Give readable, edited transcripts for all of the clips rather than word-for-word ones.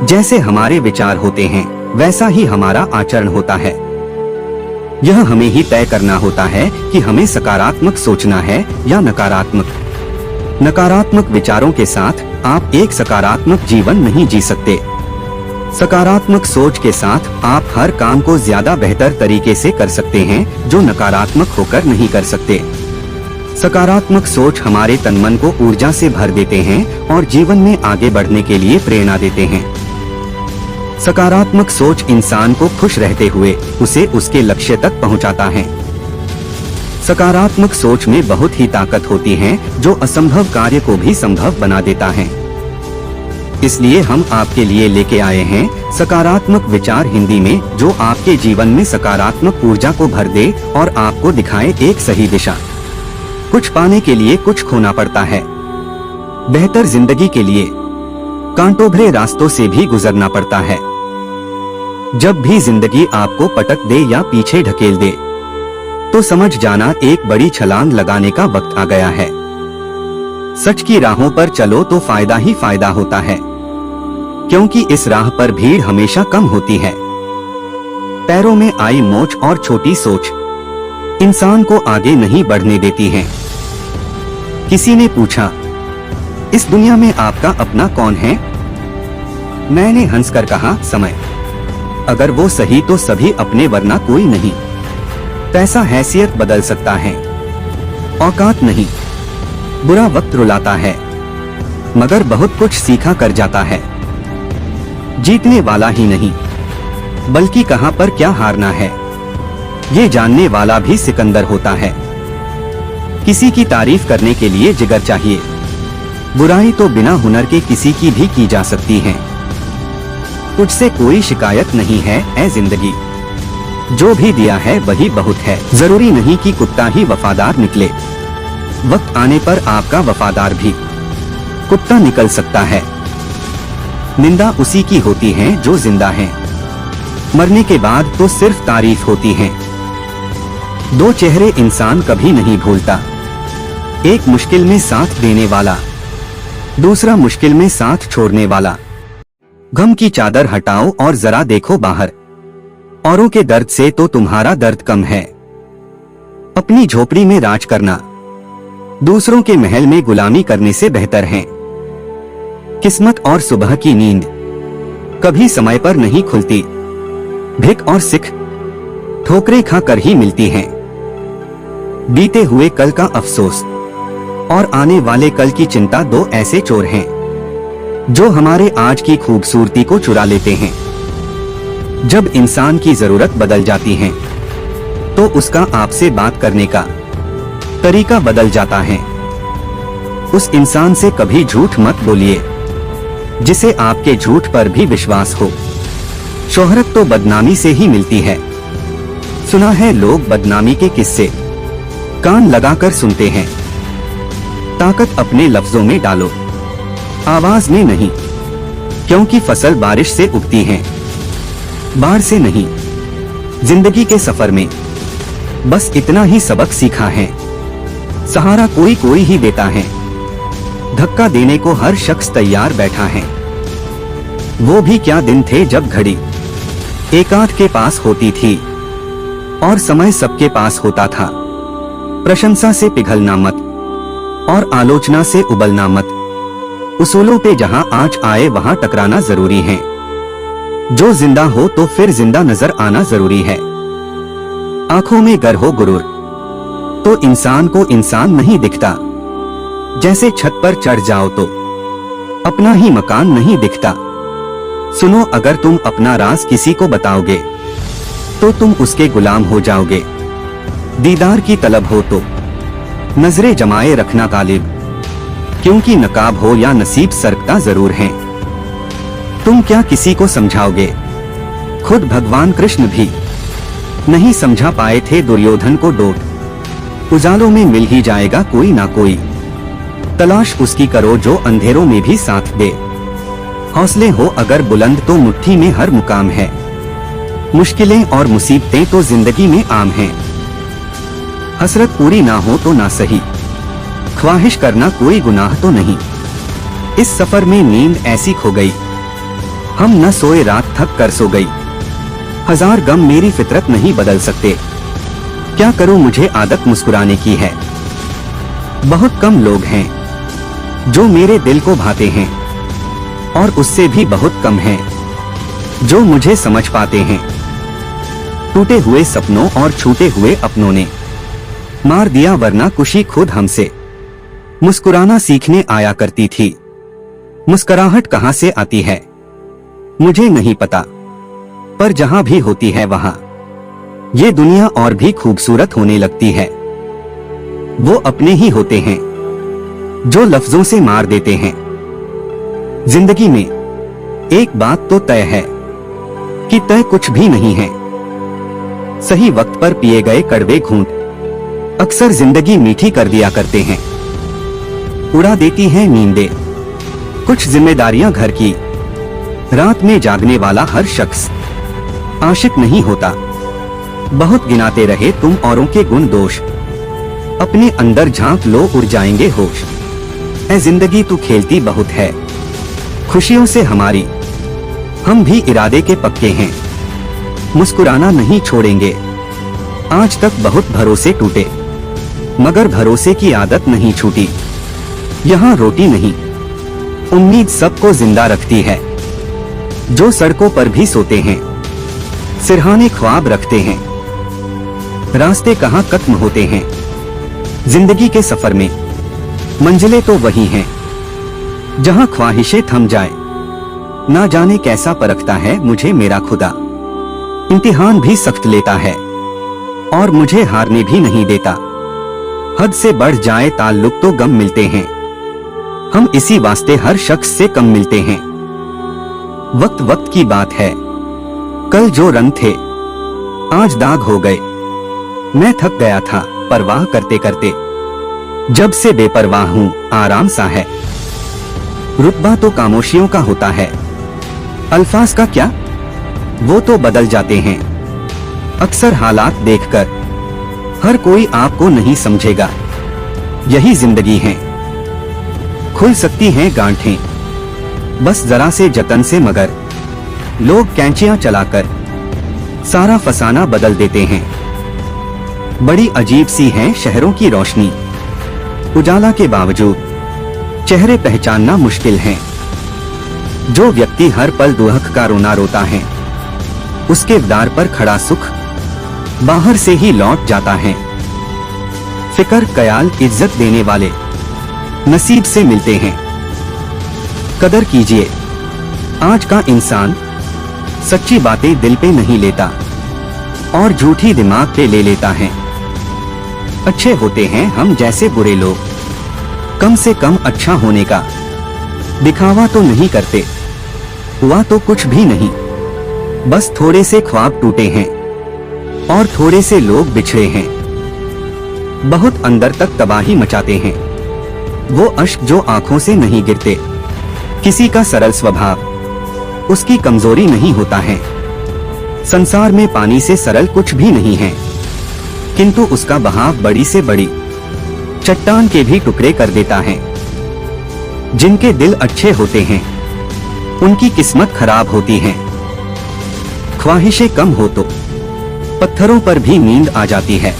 जैसे हमारे विचार होते हैं वैसा ही हमारा आचरण होता है। यह हमें ही तय करना होता है कि हमें सकारात्मक सोचना है या नकारात्मक। नकारात्मक विचारों के साथ आप एक सकारात्मक जीवन नहीं जी सकते। सकारात्मक सोच के साथ आप हर काम को ज्यादा बेहतर तरीके से कर सकते हैं जो नकारात्मक होकर नहीं कर सकते। सकारात्मक सोच हमारे तन मन को ऊर्जा से भर देते हैं और जीवन में आगे बढ़ने के लिए प्रेरणा देते हैं। सकारात्मक सोच इंसान को खुश रहते हुए उसे उसके लक्ष्य तक पहुंचाता है। सकारात्मक सोच में बहुत ही ताकत होती है जो असंभव कार्य को भी संभव बना देता है। इसलिए हम आपके लिए लेके आए हैं सकारात्मक विचार हिंदी में, जो आपके जीवन में सकारात्मक ऊर्जा को भर दे और आपको दिखाए एक सही दिशा। कुछ पाने के लिए कुछ खोना पड़ता है। बेहतर जिंदगी के लिए कांटों भरे रास्तों से भी गुजरना पड़ता है। जब भी जिंदगी आपको पटक दे या पीछे ढकेल दे तो समझ जाना एक बड़ी छलांग लगाने का वक्त आ गया है। सच की राहों पर चलो तो फायदा ही फायदा होता है, क्योंकि इस राह पर भीड़ हमेशा कम होती है। पैरों में आई मोच और छोटी सोच इंसान को आगे नहीं बढ़ने देती हैं। किसी ने पूछा, इस दुनिया में आपका अपना कौन है? मैंने हंसकर कहा, समय। अगर वो सही तो सभी अपने, वरना कोई नहीं। पैसा हैसियत बदल सकता है, औकात नहीं। बुरा वक्त रुलाता है, मगर बहुत कुछ सीखा कर जाता है। जीतने वाला ही नहीं, बल्कि कहां पर क्या हारना है, ये जानने वाला भी सिकंदर होता है। किसी की तारीफ करने के लिए जिगर चाहिए। बुराई तो बिना हुनर के किसी की भी की जा सकती है। तुझसे कोई शिकायत नहीं है ऐ जिंदगी, जो भी दिया है वही बहुत है। जरूरी नहीं कि कुत्ता ही वफादार निकले, वक्त आने पर आपका वफादार भी कुत्ता निकल सकता है। निंदा उसी की होती है जो जिंदा है, मरने के बाद तो सिर्फ तारीफ होती है। दो चेहरे इंसान कभी नहीं भूलता, एक मुश्किल में साथ देने वाला, दूसरा मुश्किल में साथ छोड़ने वाला। गम की चादर हटाओ और जरा देखो बाहर, औरों के दर्द से तो तुम्हारा दर्द कम है। अपनी झोपड़ी में राज करना दूसरों के महल में गुलामी करने से बेहतर है। किस्मत और सुबह की नींद कभी समय पर नहीं खुलती। भिख और सिख ठोकरें खाकर ही मिलती हैं। बीते हुए कल का अफसोस और आने वाले कल की चिंता दो ऐसे चोर हैं जो हमारे आज की खूबसूरती को चुरा लेते हैं। जब इंसान की जरूरत बदल जाती है तो उसका आपसे बात करने का तरीका बदल जाता है। उस इंसान से कभी झूठ मत बोलिए जिसे आपके झूठ पर भी विश्वास हो। शोहरत तो बदनामी से ही मिलती है। सुना है लोग बदनामी के किस्से कान लगाकर सुनते हैं। ताकत अपने लफ्जों में डालो, आवाज में नहीं, क्योंकि फसल बारिश से उगती है, बाढ़ से नहीं। जिंदगी के सफर में बस इतना ही सबक सीखा है, सहारा कोई कोई ही देता है। धक्का देने को हर शख्स तैयार बैठा है। वो भी क्या दिन थे जब घड़ी एकांत के पास होती थी और समय सबके पास होता था। प्रशंसा से पिघलना मत और आलोचना से उबलना मत। उसूलों पे जहां आँच आए वहां टकराना जरूरी है। जो जिंदा हो तो फिर जिंदा नजर आना जरूरी है। आंखों में गर हो गुरूर तो इंसान को इंसान नहीं दिखता। जैसे छत पर चढ़ जाओ तो अपना ही मकान नहीं दिखता। सुनो, अगर तुम अपना राज किसी को बताओगे तो तुम उसके गुलाम हो जाओगे। दीदार की तलब हो तो नजरें जमाए रखना गालिब, क्योंकि नकाब हो या नसीब सरकता जरूर है। तुम क्या किसी को समझाओगे? खुद भगवान कृष्ण भी नहीं समझा पाए थे दुर्योधन को डोट। उजालों में मिल ही जाएगा कोई ना कोई, तलाश उसकी करो जो अंधेरों में भी साथ दे। हौसले हो अगर बुलंद तो मुट्ठी में हर मुकाम है। मुश्किलें और मुसीबतें तो जिंदगी में आम हैं। हसरत पूरी ना हो तो ना सही, ख्वाहिश करना कोई गुनाह तो नहीं। इस सफर में नींद ऐसी खो गई हम न सोए, रात थक कर सो गई। हजार गम मेरी फितरत नहीं बदल सकते। क्या करूं, मुझे आदत मुस्कुराने की है। बहुत कम लोग हैं जो मेरे दिल को भाते हैं, और उससे भी बहुत कम हैं जो मुझे समझ पाते हैं। टूटे हुए सपनों और छूटे हुए अपनों ने मार दिया वरना खुशी खुद हमसे मुस्कुराना सीखने आया करती थी। मुस्कुराहट कहां से आती है मुझे नहीं पता, पर जहां भी होती है वहां ये दुनिया और भी खूबसूरत होने लगती है। वो अपने ही होते हैं जो लफ्जों से मार देते हैं। जिंदगी में एक बात तो तय है कि तय कुछ भी नहीं है। सही वक्त पर पिए गए कड़वे घूंट अक्सर जिंदगी मीठी कर दिया करते हैं। उड़ा देती हैं नींदें कुछ जिम्मेदारियां घर की। रात में जागने वाला हर शख्स आशिक नहीं होता। बहुत गिनाते रहे तुम औरों के गुण दोष, अपने अंदर झांक लो उड़ जाएंगे होश। ऐ जिंदगी तू खेलती बहुत है खुशियों से हमारी, हम भी इरादे के पक्के हैं, मुस्कुराना नहीं छोड़ेंगे। आज तक बहुत भरोसे टूटे मगर भरोसे की आदत नहीं छूटी। यहाँ रोटी नहीं उम्मीद सबको जिंदा रखती है। जो सड़कों पर भी सोते हैं सिरहाने ख्वाब रखते हैं। रास्ते कहाँ खत्म होते हैं जिंदगी के सफर में, मंजिलें तो वही हैं जहाँ ख्वाहिशें थम जाए। ना जाने कैसा परखता है मुझे मेरा खुदा, इम्तिहान भी सख्त लेता है और मुझे हारने भी नहीं देता। हद से बढ़ जाए ताल्लुक तो गम मिलते हैं, हम इसी वास्ते हर शख्स से कम मिलते हैं। वक्त वक्त की बात है, कल जो रंग थे आज दाग हो गए। मैं थक गया था परवाह करते करते, जब से बेपरवाह हूँ आराम सा है। रुतबा तो खामोशियों का होता है, अल्फाज का क्या वो तो बदल जाते हैं। अक्सर हालात देखकर हर कोई आपको नहीं समझेगा, यही जिंदगी है। खुल सकती हैं गांठें बस जरा से जतन से, मगर लोग कैंचियां चलाकर सारा फसाना बदल देते हैं। बड़ी अजीब सी है शहरों की रोशनी, उजाला के बावजूद चेहरे पहचानना मुश्किल है। जो व्यक्ति हर पल दुहक का रोना रोता है उसके द्वार पर खड़ा सुख बाहर से ही लौट जाता है। फिक्र ख्याल इज्जत देने वाले नसीब से मिलते हैं। कदर कीजिए, आज का इंसान सच्ची बातें दिल पे नहीं लेता और झूठी दिमाग पे ले लेता है। अच्छे होते हैं हम जैसे बुरे लोग, कम से कम अच्छा होने का दिखावा तो नहीं करते। हुआ तो कुछ भी नहीं, बस थोड़े से ख्वाब टूटे हैं और थोड़े से लोग बिछड़े हैं। बहुत अंदर तक तबाही मचाते हैं वो अश्क जो आंखों से नहीं गिरते। किसी का सरल स्वभाव उसकी कमजोरी नहीं होता है। संसार में पानी से सरल कुछ भी नहीं है, किंतु उसका बहाव बड़ी से बड़ी चट्टान के भी टुकड़े कर देता है। जिनके दिल अच्छे होते हैं उनकी किस्मत खराब होती है। ख्वाहिशें कम हो तो पत्थरों पर भी नींद आ जाती है,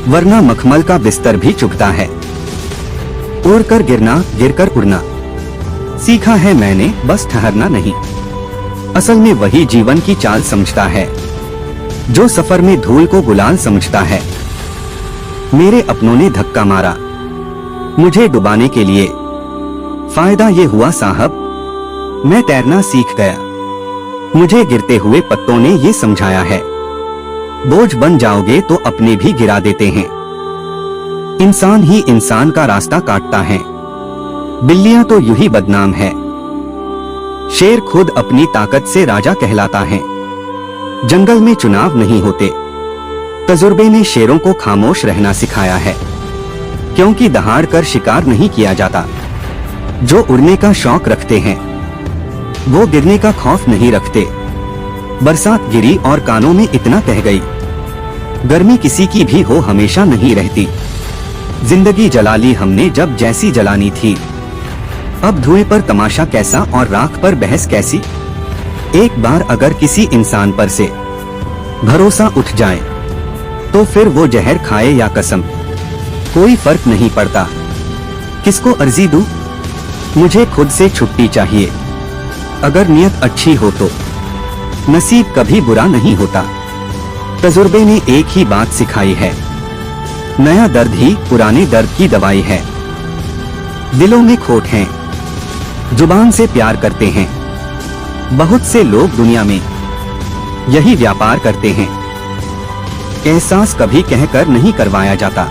वरना मखमल का बिस्तर भी चुभता है। उड़कर गिरना गिरकर उड़ना सीखा है मैंने, बस ठहरना नहीं। असल में वही जीवन की चाल समझता है जो सफर में धूल को गुलाल समझता है। मेरे अपनों ने धक्का मारा मुझे डुबाने के लिए, फायदा ये हुआ साहब मैं तैरना सीख गया। मुझे गिरते हुए पत्तों ने ये समझाया है बोझ बन जाओगे तो अपने भी गिरा देते हैं। इंसान ही इंसान का रास्ता काटता है, बिल्लियां तो यूं ही बदनाम है। शेर खुद अपनी ताकत से राजा कहलाता है। जंगल में चुनाव नहीं होते, तजुर्बे ने शेरों को खामोश रहना सिखाया है, क्योंकि दहाड़ कर शिकार नहीं किया जाता। जो उड़ने का शौक रखते हैं वो गिरने का खौफ नहीं रखते। बरसात गिरी और कानों में इतना कह गई, गर्मी किसी की भी हो हमेशा नहीं रहती। जिंदगी जला ली हमने जब जैसी जलानी थी, अब धुएं पर तमाशा कैसा और राख पर बहस कैसी। एक बार अगर किसी इंसान पर से भरोसा उठ जाए तो फिर वो जहर खाए या कसम, कोई फर्क नहीं पड़ता। किसको अर्जी दूं? मुझे खुद से छुट्टी चाहिए। अगर नियत अच्छी हो तो नसीब कभी बुरा नहीं होता। तजुर्बे ने एक ही बात सिखाई है, नया दर्द ही पुराने दर्द की दवाई है। दिलों में खोट है, जुबान से प्यार करते हैं। बहुत से लोग दुनिया में यही व्यापार करते हैं। एहसास कभी कहकर नहीं करवाया जाता।